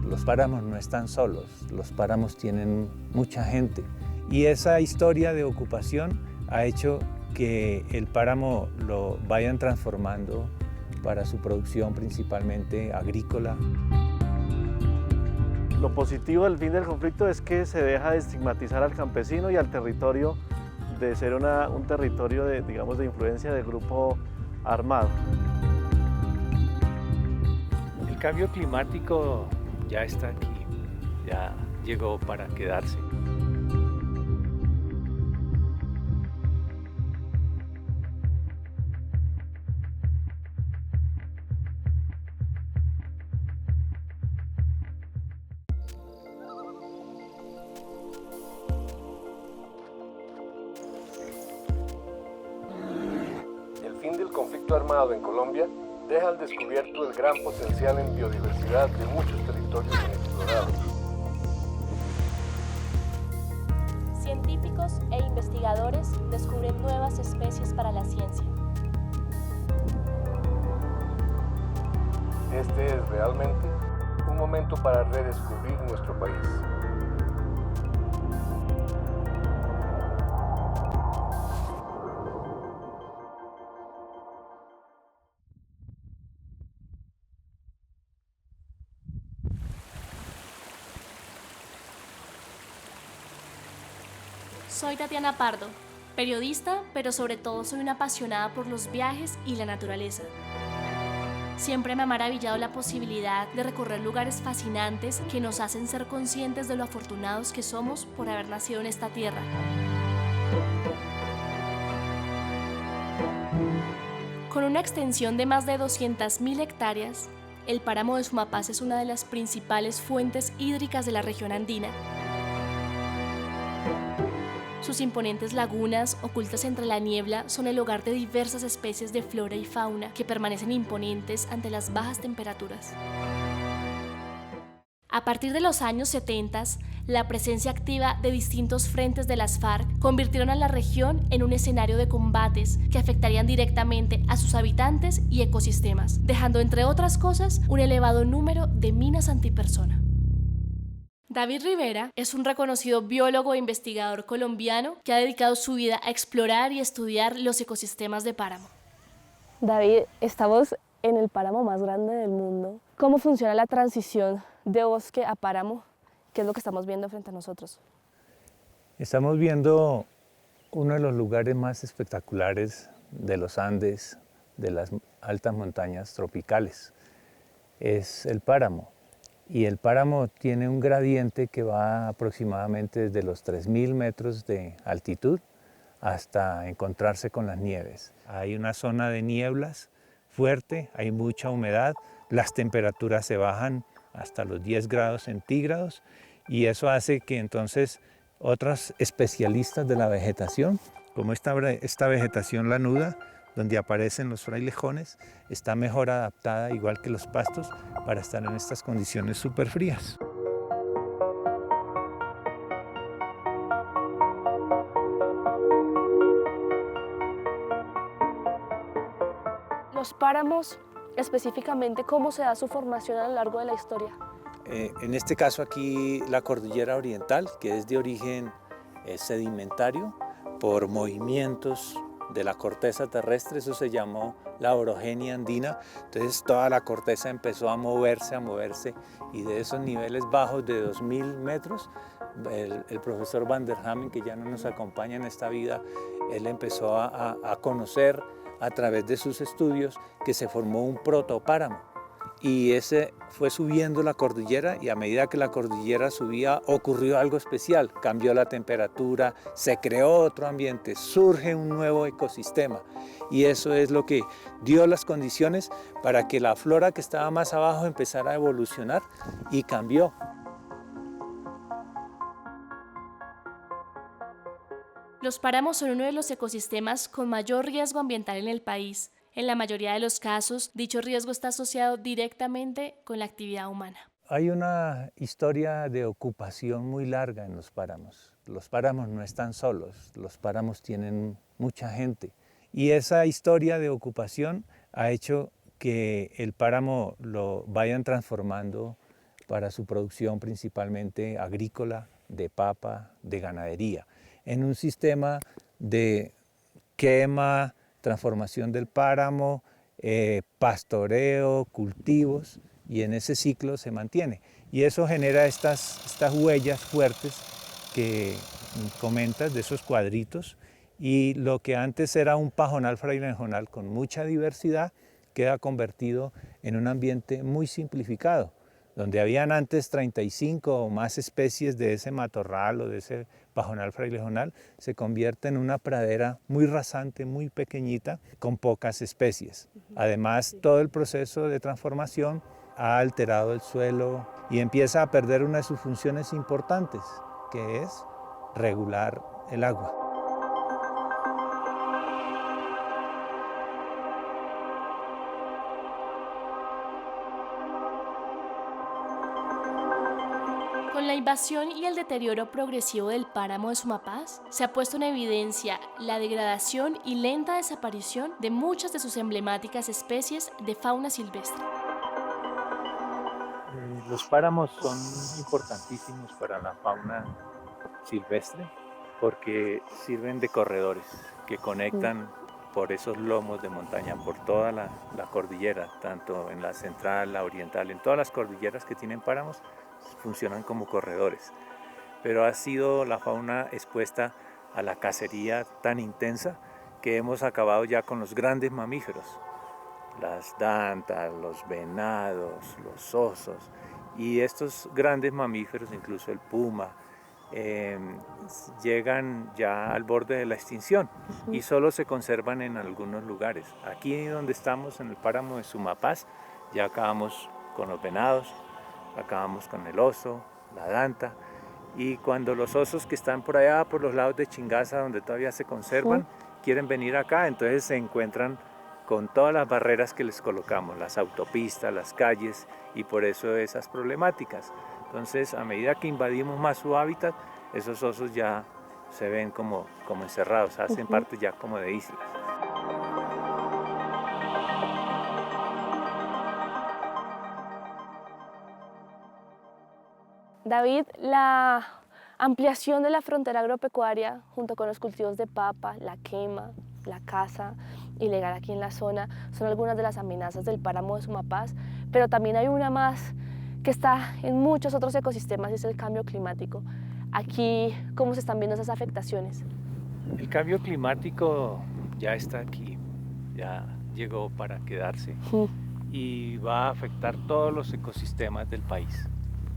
Los páramos no están solos, los páramos tienen mucha gente. Y esa historia de ocupación ha hecho que el páramo lo vayan transformando para su producción principalmente agrícola. Lo positivo del fin del conflicto es que se deja de estigmatizar al campesino y al territorio de ser un territorio de influencia del grupo armado. El cambio climático ya está aquí, ya llegó para quedarse. El fin del conflicto armado en Colombia deja al descubierto el gran potencial en biodiversidad de muchos territorios inexplorados. Científicos e investigadores descubren nuevas especies para la ciencia. Este es realmente un momento para redescubrir nuestro país. Soy Tatiana Pardo, periodista, pero sobre todo soy una apasionada por los viajes y la naturaleza. Siempre me ha maravillado la posibilidad de recorrer lugares fascinantes que nos hacen ser conscientes de lo afortunados que somos por haber nacido en esta tierra. Con una extensión de más de 200.000 hectáreas, el páramo de Sumapaz es una de las principales fuentes hídricas de la región andina. Sus imponentes lagunas, ocultas entre la niebla, son el hogar de diversas especies de flora y fauna que permanecen imponentes ante las bajas temperaturas. A partir de los años 70, la presencia activa de distintos frentes de las FARC convirtieron a la región en un escenario de combates que afectarían directamente a sus habitantes y ecosistemas, dejando, entre otras cosas, un elevado número de minas antipersona. David Rivera es un reconocido biólogo e investigador colombiano que ha dedicado su vida a explorar y estudiar los ecosistemas de páramo. David, estamos en el páramo más grande del mundo. ¿Cómo funciona la transición de bosque a páramo? ¿Qué es lo que estamos viendo frente a nosotros? Estamos viendo uno de los lugares más espectaculares de los Andes, de las altas montañas tropicales. Es el páramo. Y el páramo tiene un gradiente que va aproximadamente desde los 3.000 metros de altitud hasta encontrarse con las nieves. Hay una zona de nieblas fuerte, hay mucha humedad, las temperaturas se bajan hasta los 10 grados centígrados y eso hace que entonces otros especialistas de la vegetación, como esta vegetación lanuda, donde aparecen los frailejones, está mejor adaptada, igual que los pastos, para estar en estas condiciones súper frías. Los páramos, específicamente, ¿cómo se da su formación a lo largo de la historia? En este caso aquí la cordillera oriental, que es de origen sedimentario, por movimientos de la corteza terrestre, eso se llamó la orogenia andina. Entonces toda la corteza empezó a moverse y de esos niveles bajos de 2.000 metros, el profesor Van der Hamen, que ya no nos acompaña en esta vida, él empezó a conocer a través de sus estudios que se formó un protopáramo. Y ese fue subiendo la cordillera y a medida que la cordillera subía ocurrió algo especial, cambió la temperatura, se creó otro ambiente, surge un nuevo ecosistema y eso es lo que dio las condiciones para que la flora que estaba más abajo empezara a evolucionar y cambió. Los páramos son uno de los ecosistemas con mayor riesgo ambiental en el país. En la mayoría de los casos, dicho riesgo está asociado directamente con la actividad humana. Hay una historia de ocupación muy larga en los páramos. Los páramos no están solos, los páramos tienen mucha gente. Y esa historia de ocupación ha hecho que el páramo lo vayan transformando para su producción principalmente agrícola, de papa, de ganadería, en un sistema de quema, transformación del páramo, pastoreo, cultivos, y en ese ciclo se mantiene. Y eso genera estas huellas fuertes que comentas, de esos cuadritos, y lo que antes era un pajonal frailejonal con mucha diversidad queda convertido en un ambiente muy simplificado, donde habían antes 35 o más especies de ese matorral o de ese pajonal frailejonal, se convierte en una pradera muy rasante, muy pequeñita, con pocas especies. Además, todo el proceso de transformación ha alterado el suelo y empieza a perder una de sus funciones importantes, que es regular el agua. Con la invasión y el deterioro progresivo del páramo de Sumapaz, se ha puesto en evidencia la degradación y lenta desaparición de muchas de sus emblemáticas especies de fauna silvestre. Los páramos son importantísimos para la fauna silvestre porque sirven de corredores que conectan por esos lomos de montaña, por toda la cordillera, tanto en la central, la oriental, en todas las cordilleras que tienen páramos, funcionan como corredores. Pero ha sido la fauna expuesta a la cacería tan intensa que hemos acabado ya con los grandes mamíferos, las dantas, los venados, los osos, y estos grandes mamíferos, incluso el puma, llegan ya al borde de la extinción y solo se conservan en algunos lugares. Aquí donde estamos, en el páramo de Sumapaz, ya acabamos con los venados, acabamos con el oso, la danta, y cuando los osos que están por allá, por los lados de Chingaza, donde todavía se conservan, quieren venir acá, entonces se encuentran con todas las barreras que les colocamos, las autopistas, las calles, y por eso esas problemáticas. Entonces, a medida que invadimos más su hábitat, esos osos ya se ven como encerrados, hacen parte ya como de islas. David, la ampliación de la frontera agropecuaria junto con los cultivos de papa, la quema, la caza ilegal aquí en la zona son algunas de las amenazas del páramo de Sumapaz, pero también hay una más que está en muchos otros ecosistemas y es el cambio climático. Aquí, ¿cómo se están viendo esas afectaciones? El cambio climático ya está aquí, ya llegó para quedarse y va a afectar todos los ecosistemas del país,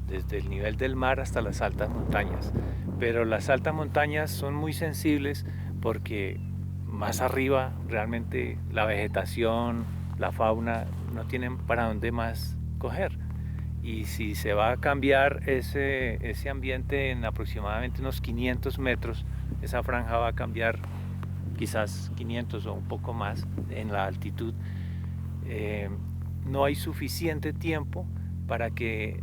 desde el nivel del mar hasta las altas montañas. Pero las altas montañas son muy sensibles porque más arriba realmente la vegetación, la fauna no tienen para dónde más coger. Y si se va a cambiar ese ambiente en aproximadamente unos 500 metros, esa franja va a cambiar quizás 500 o un poco más en la altitud. No hay suficiente tiempo para que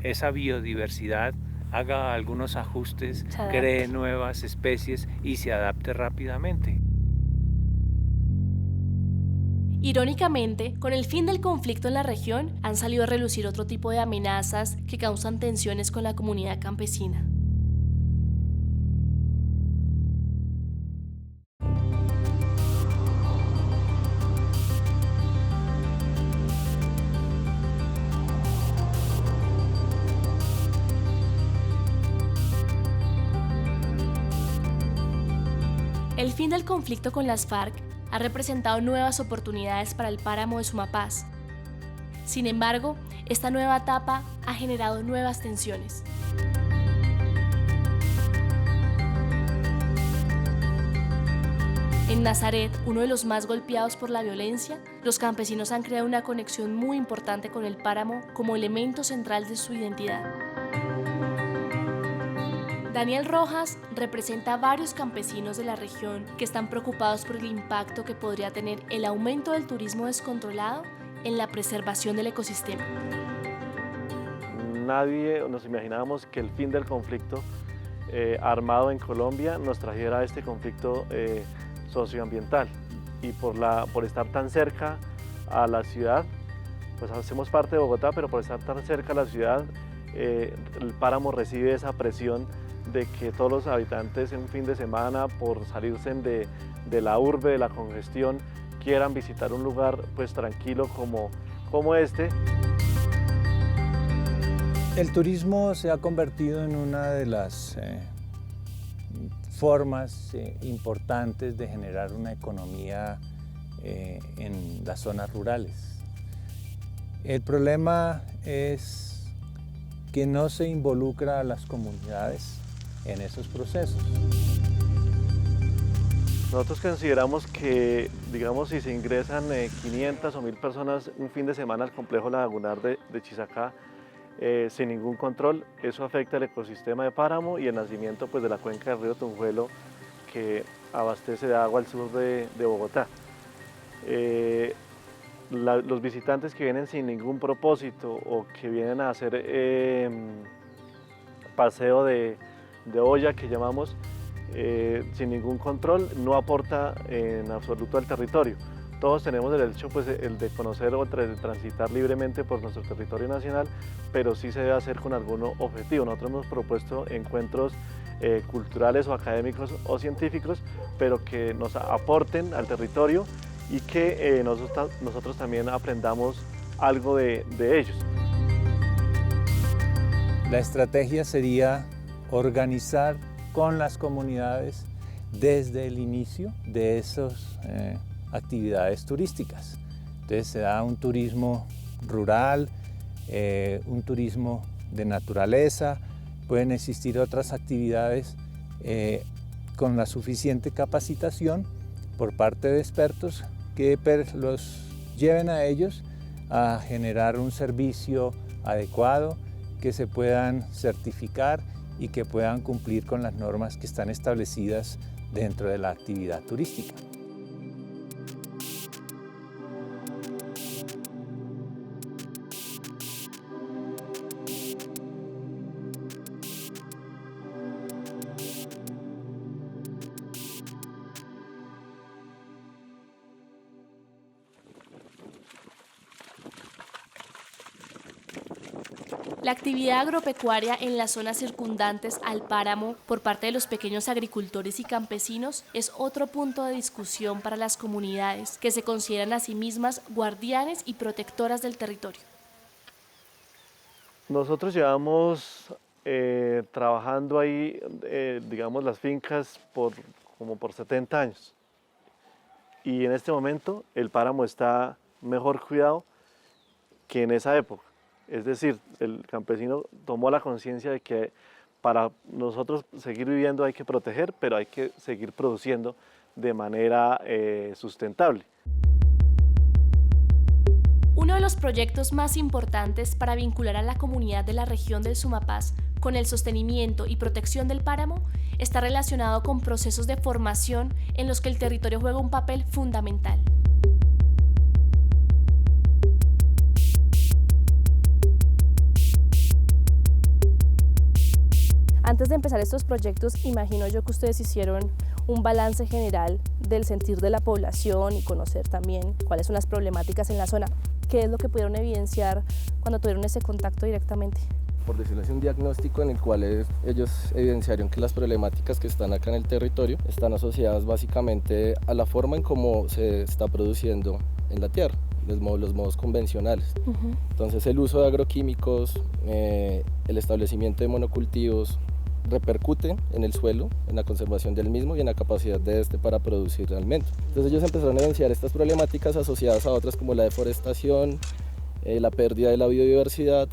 esa biodiversidad haga algunos ajustes, cree nuevas especies y se adapte rápidamente. Irónicamente, con el fin del conflicto en la región, han salido a relucir otro tipo de amenazas que causan tensiones con la comunidad campesina. El fin del conflicto con las FARC ha representado nuevas oportunidades para el páramo de Sumapaz. Sin embargo, esta nueva etapa ha generado nuevas tensiones. En Nazaret, uno de los más golpeados por la violencia, los campesinos han creado una conexión muy importante con el páramo como elemento central de su identidad. Daniel Rojas representa a varios campesinos de la región que están preocupados por el impacto que podría tener el aumento del turismo descontrolado en la preservación del ecosistema. Nadie nos imaginábamos que el fin del conflicto armado en Colombia nos trajera este conflicto socioambiental, y por estar tan cerca a la ciudad, pues hacemos parte de Bogotá, pero por estar tan cerca de la ciudad, el páramo recibe esa presión de que todos los habitantes en un fin de semana, por salirse de la urbe, de la congestión, quieran visitar un lugar pues tranquilo como este. El turismo se ha convertido en una de las formas importantes de generar una economía en las zonas rurales. El problema es que no se involucra a las comunidades en esos procesos. Nosotros consideramos que, digamos, si se ingresan 500 o 1000 personas un fin de semana al complejo lagunar de Chisacá, sin ningún control, eso afecta el ecosistema de páramo y el nacimiento pues, de la cuenca del río Tunjuelo, que abastece de agua al sur de Bogotá. Los visitantes que vienen sin ningún propósito o que vienen a hacer paseo de olla, que llamamos, sin ningún control, no aporta en absoluto al territorio. Todos tenemos el derecho pues, el de conocer o de transitar libremente por nuestro territorio nacional, pero sí se debe hacer con algún objetivo. Nosotros hemos propuesto encuentros culturales o académicos o científicos, pero que nos aporten al territorio y que nosotros también aprendamos algo de ellos. La estrategia sería organizar con las comunidades desde el inicio de esas actividades turísticas. Entonces se da un turismo rural, un turismo de naturaleza, pueden existir otras actividades con la suficiente capacitación por parte de expertos que los lleven a ellos a generar un servicio adecuado, que se puedan certificar y que puedan cumplir con las normas que están establecidas dentro de la actividad turística. La actividad agropecuaria en las zonas circundantes al páramo por parte de los pequeños agricultores y campesinos es otro punto de discusión para las comunidades que se consideran a sí mismas guardianes y protectoras del territorio. Nosotros llevamos trabajando ahí, digamos, las fincas como por 70 años. Y en este momento el páramo está mejor cuidado que en esa época. Es decir, el campesino tomó la conciencia de que para nosotros seguir viviendo hay que proteger, pero hay que seguir produciendo de manera sustentable. Uno de los proyectos más importantes para vincular a la comunidad de la región del Sumapaz con el sostenimiento y protección del páramo está relacionado con procesos de formación en los que el territorio juega un papel fundamental. Antes de empezar estos proyectos, imagino yo que ustedes hicieron un balance general del sentir de la población y conocer también cuáles son las problemáticas en la zona. ¿Qué es lo que pudieron evidenciar cuando tuvieron ese contacto directamente? Por decirlo así, un diagnóstico en el cual ellos evidenciaron que las problemáticas que están acá en el territorio están asociadas básicamente a la forma en cómo se está produciendo en la tierra, los modos convencionales. Entonces el uso de agroquímicos, el establecimiento de monocultivos, repercute en el suelo, en la conservación del mismo y en la capacidad de este para producir alimento. Entonces ellos empezaron a evidenciar estas problemáticas asociadas a otras como la deforestación, la pérdida de la biodiversidad,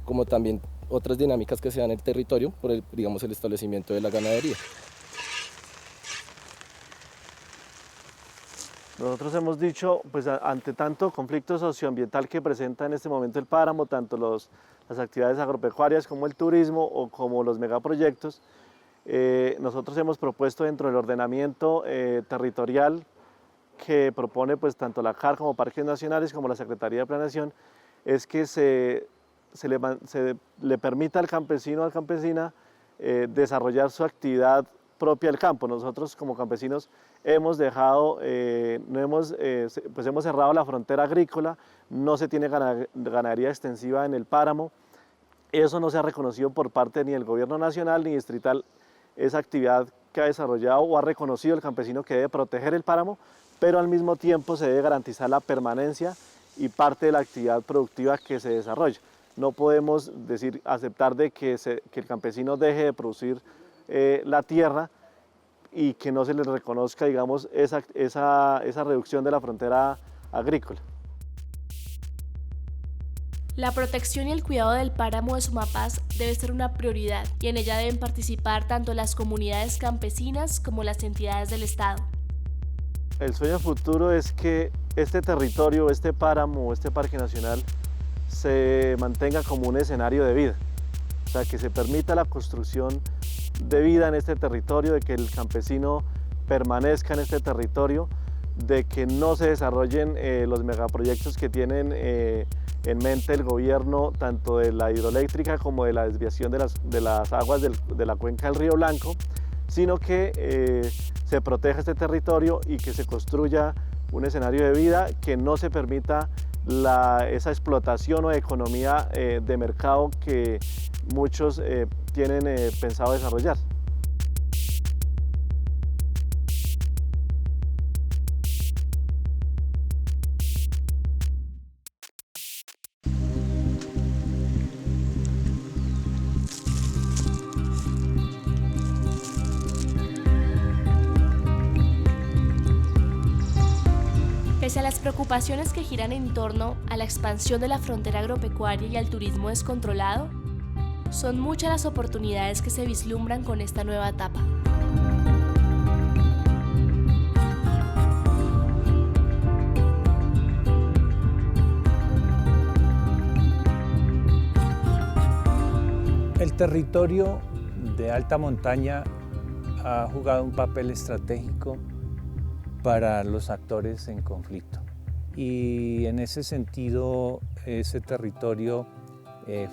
como también otras dinámicas que se dan en el territorio por el establecimiento de la ganadería. Nosotros hemos dicho, pues ante tanto conflicto socioambiental que presenta en este momento el páramo, tanto las actividades agropecuarias como el turismo o como los megaproyectos, nosotros hemos propuesto dentro del ordenamiento territorial que propone pues tanto la CAR como Parques Nacionales como la Secretaría de Planeación, es que se le permita al campesino o a la campesina desarrollar su actividad propia del campo. Nosotros como campesinos hemos dejado, hemos cerrado la frontera agrícola, no se tiene ganadería extensiva en el páramo. Eso no se ha reconocido por parte ni del gobierno nacional ni distrital, esa actividad que ha desarrollado o ha reconocido el campesino que debe proteger el páramo, pero al mismo tiempo se debe garantizar la permanencia y parte de la actividad productiva que se desarrolla. No podemos aceptar de que el campesino deje de producir la tierra y que no se le reconozca, digamos, esa reducción de la frontera agrícola. La protección y el cuidado del páramo de Sumapaz debe ser una prioridad y en ella deben participar tanto las comunidades campesinas como las entidades del Estado. El sueño futuro es que este territorio, este páramo, este parque nacional se mantenga como un escenario de vida, o sea, que se permita la construcción de vida en este territorio, de que el campesino permanezca en este territorio, de que no se desarrollen los megaproyectos que tienen en mente el gobierno, tanto de la hidroeléctrica como de la desviación de las aguas de la cuenca del Río Blanco, sino que se proteja este territorio y que se construya un escenario de vida, que no se permita esa explotación o economía de mercado que muchos tienen pensado desarrollar. Pese a las preocupaciones que giran en torno a la expansión de la frontera agropecuaria y al turismo descontrolado, son muchas las oportunidades que se vislumbran con esta nueva etapa. El territorio de alta montaña ha jugado un papel estratégico para los actores en conflicto. Y en ese sentido, ese territorio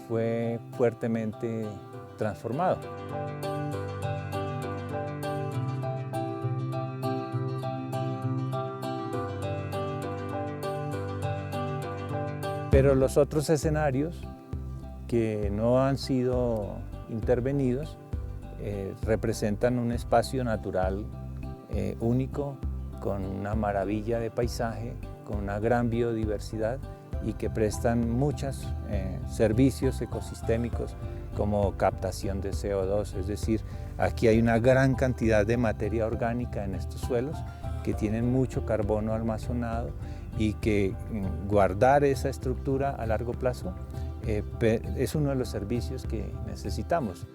fue fuertemente transformado. Pero los otros escenarios que no han sido intervenidos representan un espacio natural único, con una maravilla de paisaje, con una gran biodiversidad y que prestan muchos servicios ecosistémicos como captación de CO2, es decir, aquí hay una gran cantidad de materia orgánica en estos suelos que tienen mucho carbono almacenado y que guardar esa estructura a largo plazo es uno de los servicios que necesitamos.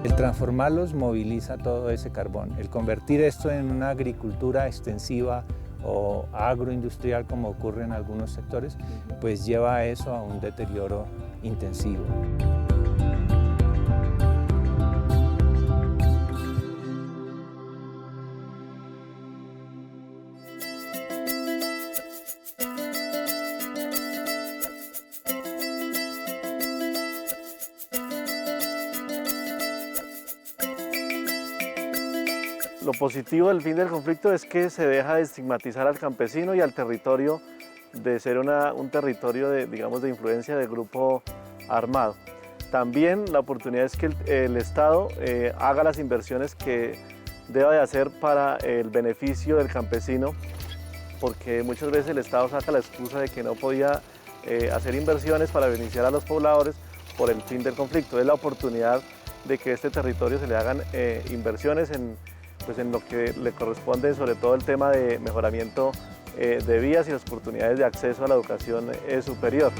El transformarlos moviliza todo ese carbón. El convertir esto en una agricultura extensiva o agroindustrial, como ocurre en algunos sectores, pues lleva a eso a un deterioro intensivo. Lo positivo del fin del conflicto es que se deja de estigmatizar al campesino y al territorio de ser un territorio de influencia del grupo armado. También la oportunidad es que el Estado haga las inversiones que deba de hacer para el beneficio del campesino, porque muchas veces el Estado saca la excusa de que no podía hacer inversiones para beneficiar a los pobladores por el fin del conflicto. Es la oportunidad de que a este territorio se le hagan inversiones en lo que le corresponde, sobre todo el tema de mejoramiento de vías y las oportunidades de acceso a la educación superior.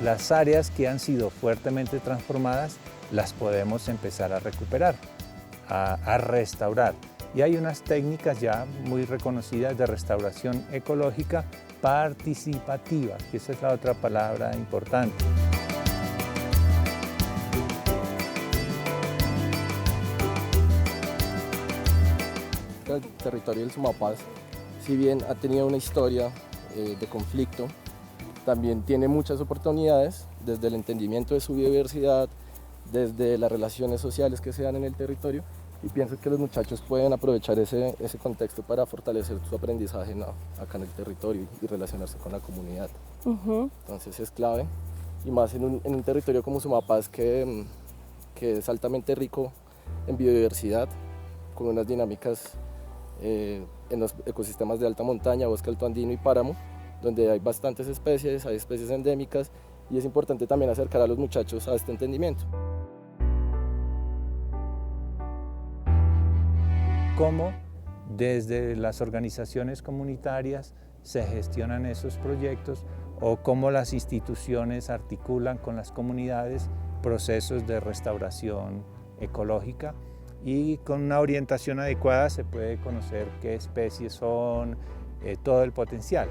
Las áreas que han sido fuertemente transformadas las podemos empezar a recuperar, a restaurar. Y hay unas técnicas ya muy reconocidas de restauración ecológica participativa, que esa es la otra palabra importante. problemática del territorio del Sumapaz, si bien ha tenido una historia de conflicto, también tiene muchas oportunidades desde el entendimiento de su biodiversidad, desde las relaciones sociales que se dan en el territorio, y pienso que los muchachos pueden aprovechar ese contexto para fortalecer su aprendizaje acá en el territorio y relacionarse con la comunidad. Entonces es clave, y más en un territorio como Sumapaz que es altamente rico en biodiversidad, con unas dinámicas en los ecosistemas de alta montaña, bosque altoandino y páramo, donde hay bastantes especies, hay especies endémicas, y es importante también acercar a los muchachos a este entendimiento. Cómo desde las organizaciones comunitarias se gestionan esos proyectos o cómo las instituciones articulan con las comunidades procesos de restauración ecológica, y con una orientación adecuada se puede conocer qué especies son, todo el potencial.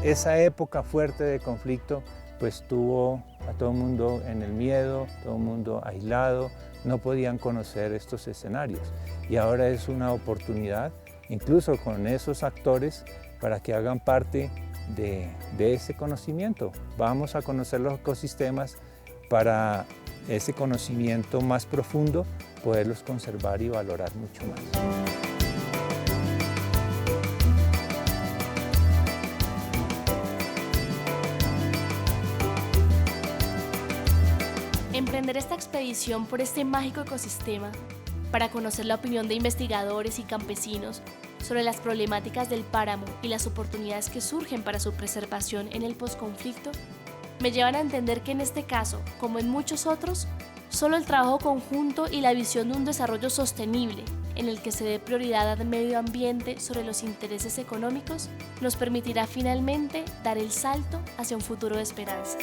Esa época fuerte de conflicto pues tuvo a todo el mundo en el miedo, todo el mundo aislado, no podían conocer estos escenarios, y ahora es una oportunidad, incluso con esos actores, para que hagan parte de ese conocimiento. Vamos a conocer los ecosistemas para ese conocimiento más profundo, poderlos conservar y valorar mucho más. Emprender esta expedición por este mágico ecosistema para conocer la opinión de investigadores y campesinos sobre las problemáticas del páramo y las oportunidades que surgen para su preservación en el posconflicto, me llevan a entender que en este caso, como en muchos otros, solo el trabajo conjunto y la visión de un desarrollo sostenible en el que se dé prioridad al medio ambiente sobre los intereses económicos nos permitirá finalmente dar el salto hacia un futuro de esperanza.